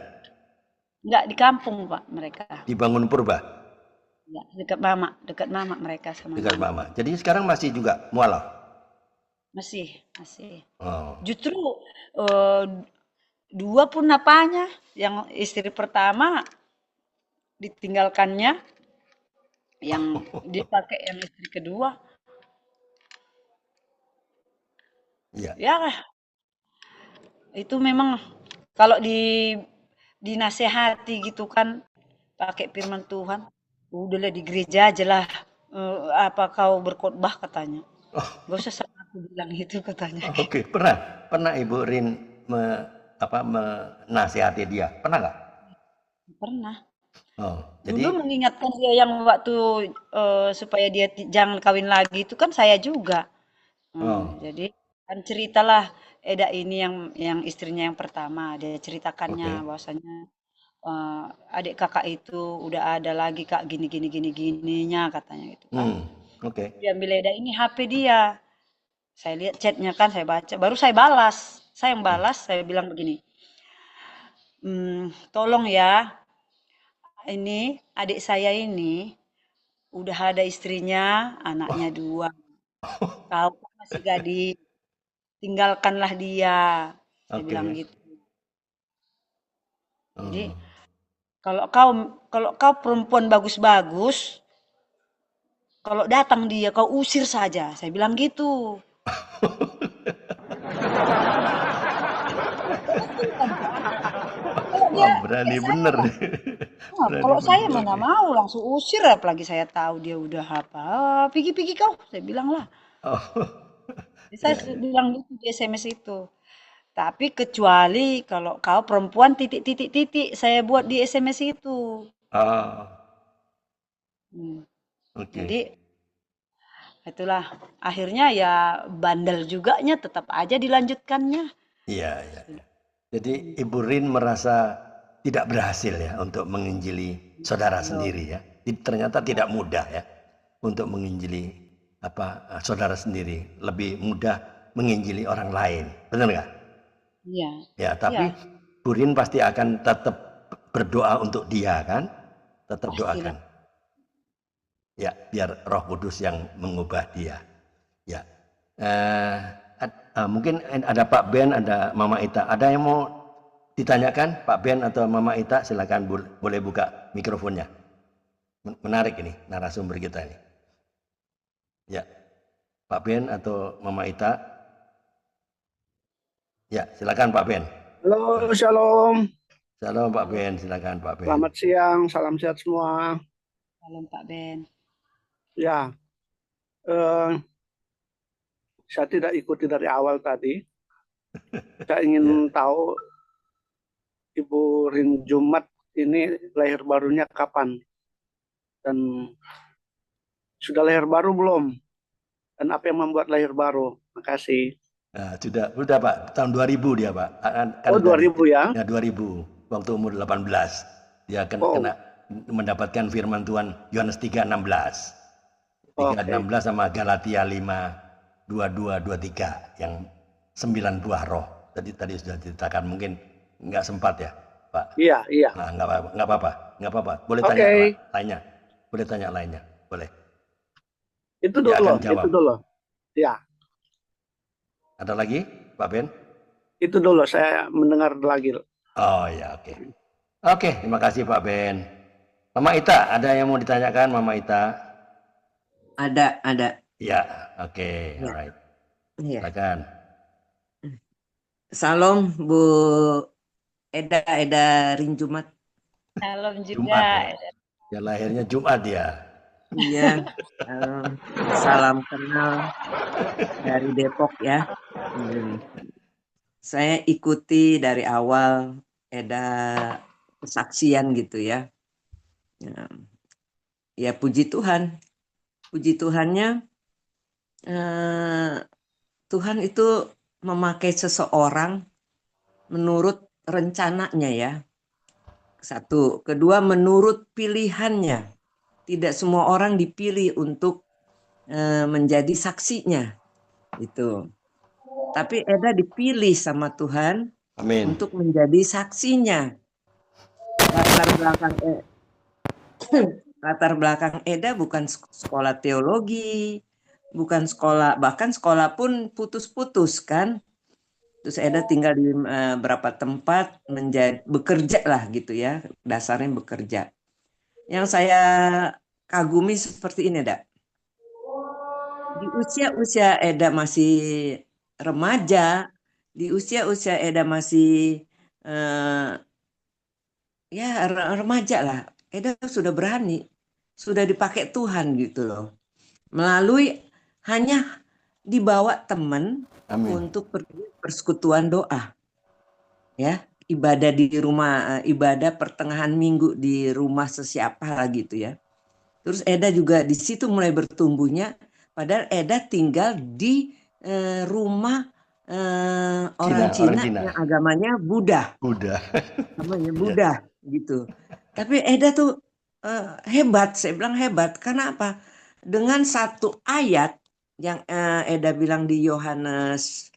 Nggak di kampung, Pak, mereka. Dibangun purba? Ya, dekat mama mereka sama Dekat mama. Mama. Jadi sekarang masih juga mualaf? Masih. Oh, Justru eh, dua pun apanya, yang istri pertama ditinggalkannya, yang dipakai yang istri kedua. iya. Ya, itu memang kalau dinasehati gitu kan pakai firman Tuhan, udahlah di gereja aja lah. Apa kau berkhotbah, katanya. Oh, Gak usah sama aku bilang itu, katanya. oke. Pernah Ibu Rin menasihati dia? Pernah nggak? Pernah. Oh, Dulu jadi, mengingatkan dia yang waktu supaya dia jangan kawin lagi itu kan saya juga. oh, Jadi kan ceritalah Eda ini yang istrinya yang pertama, dia ceritakannya oke. bahwasanya eh, adik kakak itu udah ada lagi kak gini gini gini gininya, katanya gitu kan. Oke. Dia ambil Eda ini HP dia. Saya lihat chatnya kan, saya baca, baru saya balas. Saya yang Hmm, balas, saya bilang begini, tolong ya, ini adik saya ini udah ada istrinya, anaknya 2. Kau kan masih gadis, tinggalkanlah dia. Saya bilang oke. gitu. Jadi Oh. kalau kau kalau kau perempuan bagus-bagus, kalau datang dia kau usir saja. Saya bilang gitu. Kan, kalau Wah, dia berani saya bener. Nah, Berani kalau saya mana pergi-pergi. mau langsung usir, apalagi saya tahu dia udah apa. Pergi-pergi kau, saya bilang lah. Oh, Jadi saya ya, ya. bilang gitu di SMS itu. Tapi kecuali kalau kau perempuan titik-titik-titik, saya buat di SMS itu. Oh, Hmm. oke. Jadi itulah akhirnya ya bandel juganya tetap aja dilanjutkannya. Iya, iya. Jadi Ibu Rin merasa tidak berhasil ya untuk menginjili saudara Belum. sendiri ya. Ternyata Ya, tidak mudah ya untuk menginjili saudara sendiri. Lebih mudah menginjili orang lain. Benar nggak? iya, Ya, iya, tapi Bu Rin pasti akan tetap berdoa untuk dia kan? Tetap pastilah. doakan. Ya, biar Roh Kudus yang mengubah dia. Ya. Eh, mungkin ada Pak Ben, ada Mama Ita. Ada yang mau ditanyakan Pak Ben atau Mama Ita? Silakan boleh buka mikrofonnya. Menarik ini narasumber kita ini. Ya, Pak Ben atau Mama Ita. Ya, silakan Pak Ben. Halo, Shalom. Shalom Pak Ben, silakan Pak Ben. Selamat siang, salam sehat semua. Salam Pak Ben. Ya, eh, saya tidak ikuti dari awal tadi. Saya Ya. ingin tahu Ibu Rin Jumat ini lahir barunya kapan? Dan sudah lahir baru belum? Dan apa yang membuat lahir baru? Makasih. Nah, sudah Pak, tahun 2000 dia Pak. Kan Oh, 2000 ya? Ya 2000, waktu umur 18. Dia Oh, kena mendapatkan firman Tuhan Yohanes 3:16. oke. 3:16 sama Galatia 5:22-23 yang 9 buah roh. Tadi sudah diceritakan, mungkin nggak sempat ya, Pak. Iya, iya. Nah, nggak apa-apa. Boleh Oke. tanya lainnya. Boleh tanya lainnya. Boleh. Itu Dia dulu, akan jawab. itu dulu. Ya, Ada lagi, Pak Ben? itu dulu. Saya mendengar lagi. Oh ya, oke. Oke, terima kasih Pak Ben. Mama Ita, ada yang mau ditanyakan, Mama Ita? Ada. Ya, oke, Ya. alright. Iya. Silakan. Salam Bu Eda Rin Jumat. Salam juga. Jumat ya. Ya lahirnya Jumat ya. Iya. Salam kenal dari Depok ya. Saya ikuti dari awal Eda kesaksian gitu ya. Ya puji Tuhan. Puji Tuhannya Tuhan itu memakai seseorang menurut rencananya ya. Satu, kedua menurut pilihannya. Tidak semua orang dipilih untuk menjadi saksinya, itu. Tapi Eda dipilih sama Tuhan Amin. untuk menjadi saksinya. Latar belakang Eda bukan sekolah teologi, bukan sekolah, bahkan sekolah pun putus-putus kan. Terus Eda tinggal di beberapa tempat bekerja lah gitu ya, dasarnya bekerja. Yang saya kagumi seperti ini, Eda. Di usia Eda masih remaja, di usia Eda masih ya remaja lah, Eda sudah berani, sudah dipakai Tuhan gitu loh. Melalui hanya dibawa teman untuk pergi persekutuan doa. Ya, ibadah di rumah, ibadah pertengahan minggu di rumah sesiapa lah gitu ya. Terus Eda juga di situ mulai bertumbuhnya, padahal Eda tinggal di rumah orang Cina yang agamanya Buddha. Namanya Buddha gitu. Tapi Eda tuh hebat, saya bilang hebat. Karena apa? Dengan satu ayat yang Eda bilang di Yohanes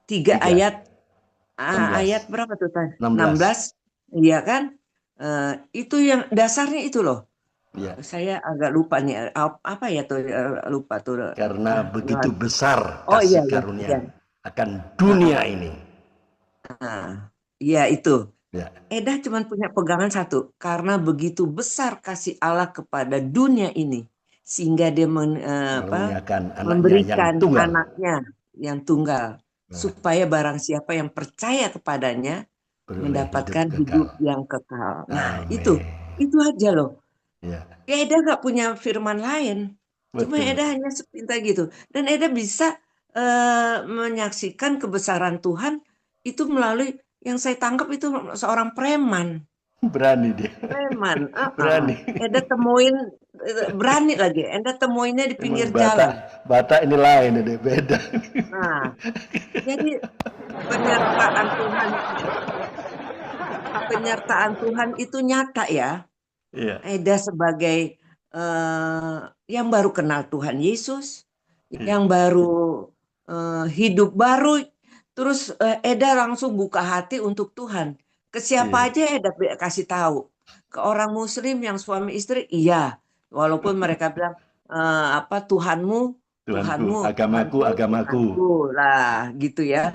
3 ayat 16. Ayat berapa tuh? 16. Iya kan? Itu yang dasarnya itu loh. Ya. Saya agak lupa nih apa ya tuh, lupa tuh. Karena begitu besar kasih karunia akan dunia ini. Iya itu. Ya. Eda cuma punya pegangan satu, karena begitu besar kasih Allah kepada dunia ini sehingga dia memberikan anaknya yang tunggal. Supaya barang siapa yang percaya kepadanya mendapatkan hidup yang kekal. Nah, itu aja loh. Ya Eda gak punya firman lain. Cuma Eda hanya sepintas gitu. Dan Eda bisa menyaksikan kebesaran Tuhan itu melalui yang saya tangkap itu seorang preman. Berani dia. Preman. Berani. Eda temuin, berani lagi. Eda temuinnya di pinggir jalan. Batak ini lain, ada beda. Nah, jadi penyertaan Tuhan itu nyata ya. Eda sebagai yang baru kenal Tuhan Yesus, yang baru hidup baru, terus Eda langsung buka hati untuk Tuhan. Ke siapa aja Eda kasih tahu. Ke orang Muslim yang suami istri, iya. Walaupun mereka bilang Tuhanmu, agamaku lah, gitu ya.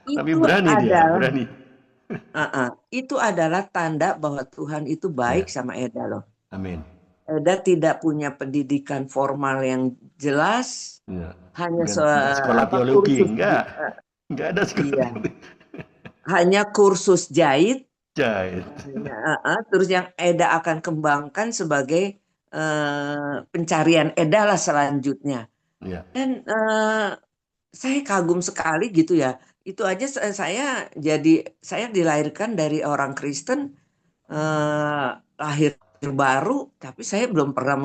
Tapi berani dia, berani. Itu adalah tanda bahwa Tuhan itu baik sama Eda loh. Amin. Eda tidak punya pendidikan formal yang jelas, hanya sekolah teologi, enggak ada sekolah. hanya kursus jahit. Jahit. Terus yang Eda akan kembangkan sebagai pencarian Eda lah selanjutnya. Ya. Dan saya kagum sekali gitu ya. Itu aja saya dilahirkan dari orang Kristen, lahir baru, tapi saya belum pernah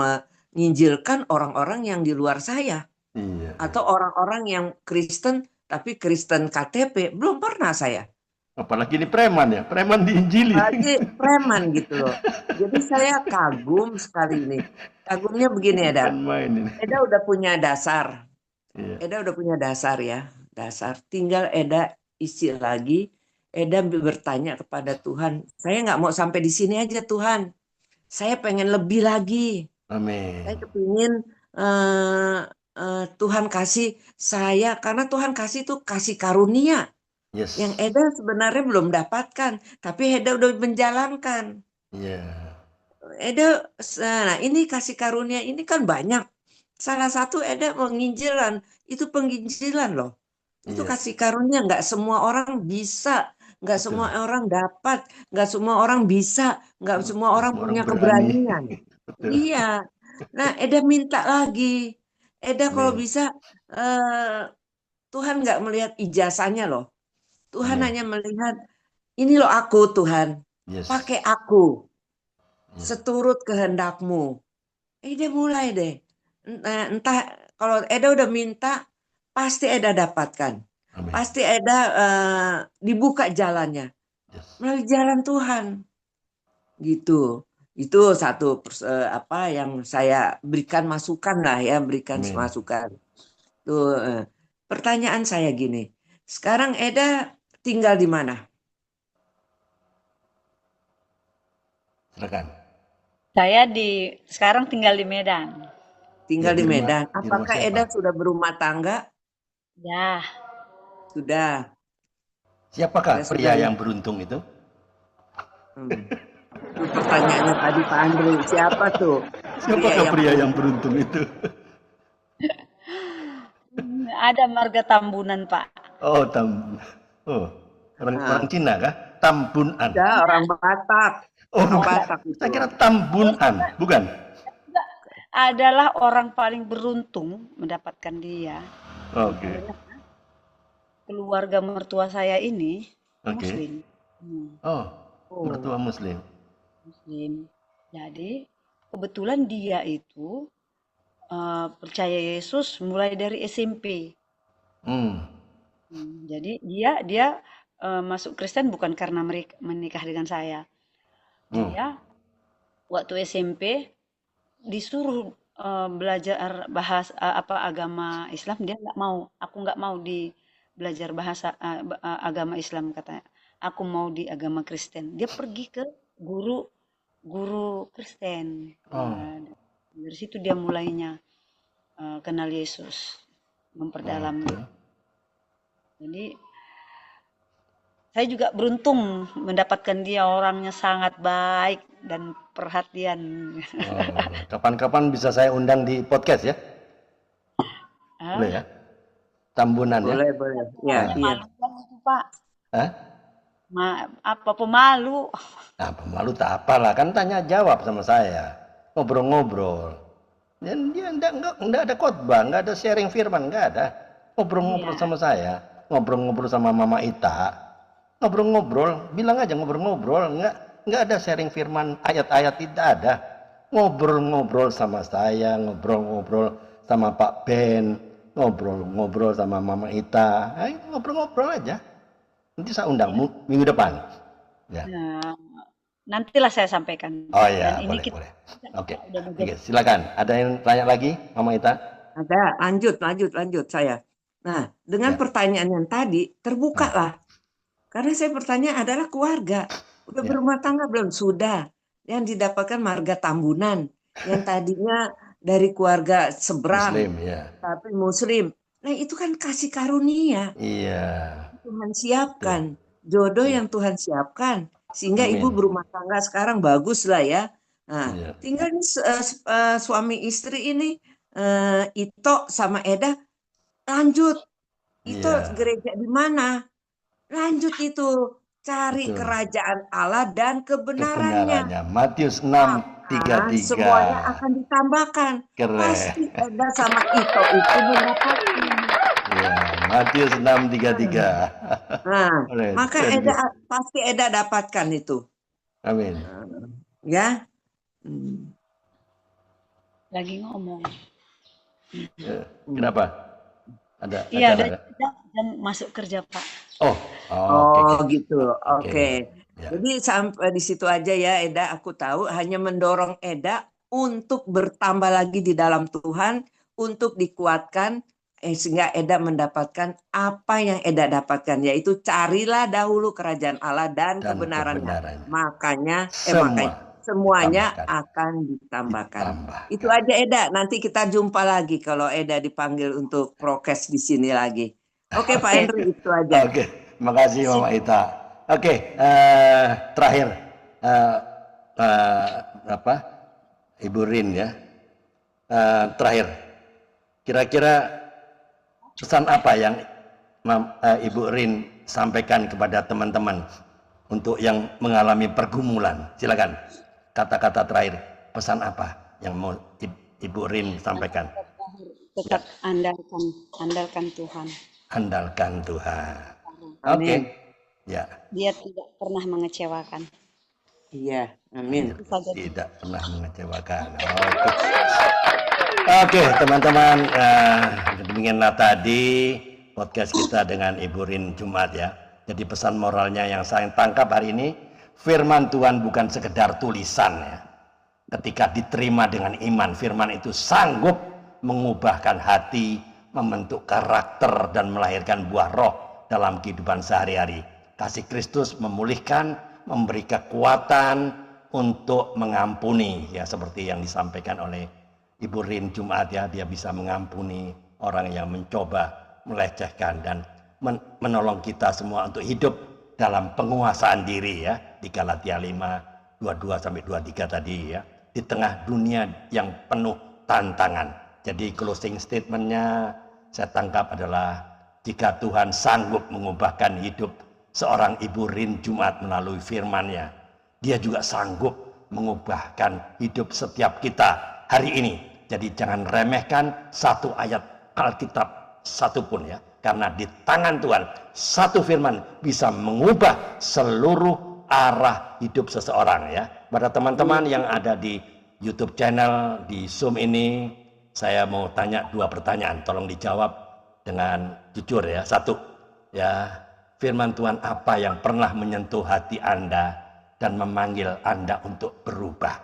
menginjilkan orang-orang yang di luar saya. Iya. Atau orang-orang yang Kristen tapi Kristen KTP, belum pernah saya. Apalagi ini preman ya, preman diinjili. Lagi preman gitu loh. Jadi saya kagum sekali ini. Kagumnya begini Eda. Bukan main ini. Eda udah punya dasar. Iya. Eda udah punya dasar ya. Dasar. Tinggal Eda isi lagi. Eda bertanya kepada Tuhan. Saya nggak mau sampai di sini aja Tuhan. Saya pengen lebih lagi. Amin. Saya kepingin Tuhan kasih saya. Karena Tuhan kasih tuh kasih karunia. Yes. Yang Eda sebenarnya belum dapatkan, tapi Eda udah menjalankan. Iya. Eda, nah ini kasih karunia ini kan banyak. Salah satu Eda menginjilan, itu penginjilan loh. Itu Iya. kasih karunia, nggak semua orang bisa, nggak Betul. semua orang dapat, nggak semua orang bisa, nggak semua orang Semua punya orang berani. keberanian. Betul. Iya. Nah Eda minta lagi. Eda kalau Amin. bisa, Tuhan nggak melihat ijazahnya loh. Tuhan Amin. hanya melihat, ini loh aku Tuhan, Yes. pakai aku, Yes. seturut kehendakmu. Eda mulai deh. Entah kalau Eda udah minta, pasti Eda dapatkan. Amin. Pasti Eda dibuka jalannya. Yes. Melalui jalan Tuhan. Gitu. Itu satu apa yang saya berikan masukan lah ya, berikan Amin. masukan. Tuh, pertanyaan saya gini. Sekarang Eda tinggal di mana? Silakan. Saya sekarang tinggal di Medan. Tinggal Ya, di di rumah- Medan. di rumah Apakah siapa? Eda sudah berumah tangga? Ya, Sudah. Siapakah Ya, pria sudah. yang beruntung itu? Itu pertanyaannya tadi Pak Andre. Siapa tuh? Siapakah pria yang beruntung itu? ada marga Tambunan, Pak. Oh, orang Cina kah? Tambunan. Ada orang Batak. Oh, Orang Batak itu. saya kira Tambunan, bukan? Adalah orang paling beruntung mendapatkan dia. Oke. Keluarga mertua saya ini Oke. Muslim. Oh, mertua Muslim. Muslim. Jadi kebetulan dia itu percaya Yesus mulai dari SMP. Jadi dia masuk Kristen bukan karena menikah dengan saya. Dia waktu SMP disuruh belajar bahasa agama Islam, dia nggak mau. Aku nggak mau belajar bahasa agama Islam, katanya. Aku mau di agama Kristen. Dia pergi ke guru Kristen. Dari situ dia mulainya kenal Yesus, memperdalam. Jadi saya juga beruntung mendapatkan dia, orangnya sangat baik dan perhatian. Kapan-kapan bisa saya undang di podcast ya? Boleh ya? Tambunan boleh, ya? Boleh. Ya, iya. Itu, Pak. Hah? Apa pemalu? Nah, pemalu tak apalah, kan tanya jawab sama saya, ngobrol-ngobrol. Dan dia enggak ada khotbah, enggak ada sharing firman, enggak ada. Ngobrol-ngobrol sama saya, ngobrol-ngobrol sama Mama Ita, ngobrol-ngobrol, bilang aja ngobrol-ngobrol, enggak ada sharing firman, ayat-ayat, tidak ada. Ngobrol-ngobrol sama saya, ngobrol-ngobrol sama Pak Ben, ngobrol-ngobrol sama Mama Ita, ngobrol-ngobrol aja. Nanti saya undang minggu depan. Ya. Nah, nantilah saya sampaikan. Oh ya, Dan boleh. Oke, udah silakan. Ada yang tanya lagi, Mama Ita? Ada, lanjut saya. Nah, dengan pertanyaan yang tadi, terbuka lah. Karena saya bertanya adalah keluarga. Udah berumah tangga belum? Sudah. Yang didapatkan marga Tambunan. Yang tadinya dari keluarga seberang. Muslim, ya. Tapi Muslim. Nah, itu kan kasih karunia. Iya. Tuhan siapkan. Jodoh yang Tuhan siapkan. Sehingga Amin. ibu berumah tangga sekarang bagus lah ya. Nah, Iya. tinggal suami istri ini, Ito sama Eda, lanjut. Ito gereja di mana? Lanjut itu, cari Betul. kerajaan Allah dan kebenarannya. Kebenarannya. Matius Maka 6:33. semuanya akan ditambahkan. Keren. Pasti Eda sama Ito itu mendapatkan. Ya, Matius 6:33. Nah, Oleh, maka pasti Eda dapatkan itu. Amin. Ya. Lagi ngomong. Kenapa? Ada Iya, acara? dan masuk kerja, Pak. Oh, oke. Gitu. Oke. Ya. Jadi sampai di situ aja ya, Eda. Aku tahu hanya mendorong Eda untuk bertambah lagi di dalam Tuhan, untuk dikuatkan, sehingga Eda mendapatkan apa yang Eda dapatkan, yaitu carilah dahulu kerajaan Allah dan kebenarannya. Makanya semuanya akan ditambahkan. Itu aja Eda. Nanti kita jumpa lagi kalau Eda dipanggil untuk prokes di sini lagi. Oke Pak Henry, itu aja. Oke, makasih Mama Ita. Oke, terakhir Ibu Rin ya. Terakhir, kira-kira pesan apa yang Ibu Rin sampaikan kepada teman-teman untuk yang mengalami pergumulan? Silakan. Kata-kata terakhir, pesan apa yang mau Ibu Rin sampaikan? Tetap andalkan Tuhan. Andalkan Tuhan. Oke. Ya. Dia tidak pernah mengecewakan. Iya, amin. Tidak pernah mengecewakan. Oke, teman-teman, demikianlah tadi podcast kita dengan Ibu Rin Jumat ya. Jadi pesan moralnya yang saya tangkap hari ini, firman Tuhan bukan sekedar tulisan ya. Ketika diterima dengan iman, firman itu sanggup mengubahkan hati, membentuk karakter dan melahirkan buah roh dalam kehidupan sehari-hari. Kasih Kristus memulihkan, memberi kekuatan untuk mengampuni ya, seperti yang disampaikan oleh Ibu Rin Jumat ya, dia bisa mengampuni orang yang mencoba melecehkan dan menolong kita semua untuk hidup dalam penguasaan diri ya, di Galatia 5:22-23 tadi ya, di tengah dunia yang penuh tantangan. Jadi closing statementnya saya tangkap adalah jika Tuhan sanggup mengubahkan hidup seorang Ibu Rin Jumat melalui firman-Nya, Dia juga sanggup mengubahkan hidup setiap kita hari ini. Jadi jangan remehkan satu ayat Alkitab satupun ya, karena di tangan Tuhan satu firman bisa mengubah seluruh arah hidup seseorang ya. Pada teman-teman yang ada di YouTube channel, di Zoom ini, saya mau tanya 2 pertanyaan, tolong dijawab dengan jujur ya. 1, ya, firman Tuhan apa yang pernah menyentuh hati Anda dan memanggil Anda untuk berubah?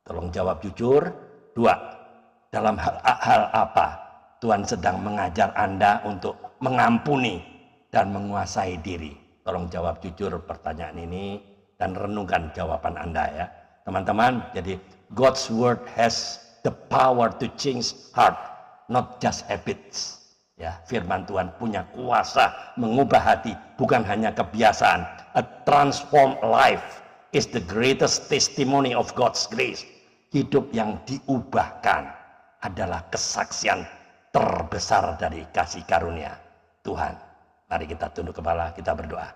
Tolong jawab jujur. 2, dalam hal apa Tuhan sedang mengajar Anda untuk mengampuni dan menguasai diri? Tolong jawab jujur pertanyaan ini dan renungkan jawaban Anda ya. Teman-teman, jadi God's word has the power to change heart, not just habits. Ya, firman Tuhan punya kuasa mengubah hati, bukan hanya kebiasaan. A transformed life is the greatest testimony of God's grace. Hidup yang diubahkan adalah kesaksian terbesar dari kasih karunia Tuhan. Mari kita tunduk kepala, kita berdoa.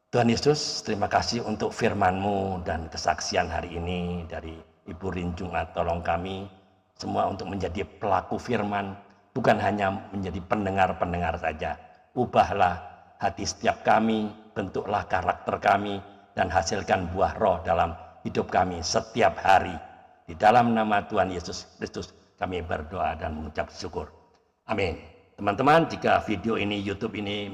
Tuhan Yesus, terima kasih untuk firman-Mu dan kesaksian hari ini dari Ibu Rin Jumat. Tolong kami semua untuk menjadi pelaku firman, bukan hanya menjadi pendengar-pendengar saja. Ubahlah hati setiap kami, bentuklah karakter kami, dan hasilkan buah roh dalam hidup kami setiap hari. Di dalam nama Tuhan Yesus Kristus kami berdoa dan mengucap syukur. Amin. Teman-teman, jika video ini, YouTube ini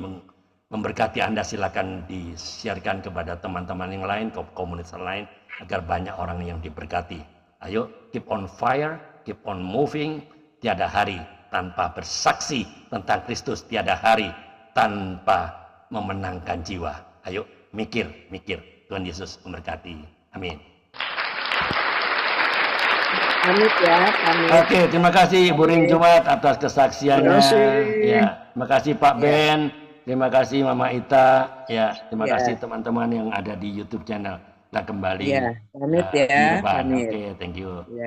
memberkati Anda, silakan di-sharekan kepada teman-teman yang lain, komunitas lain, agar banyak orang yang diberkati. Ayo, keep on fire, keep on moving. Tiada hari tanpa bersaksi tentang Kristus, tiada hari tanpa memenangkan jiwa. Ayo, mikir. Tuhan Yesus memberkati. Amin. Amin ya. Amin. Oke, terima kasih Ibu Rin Jumat atas kesaksiannya. Ya, terima kasih Pak Ben. Terima kasih Mama Ita. Ya, terima kasih teman-teman yang ada di YouTube channel. Kita kembali. Ya, pamit ya. Oke, thank you. Ya.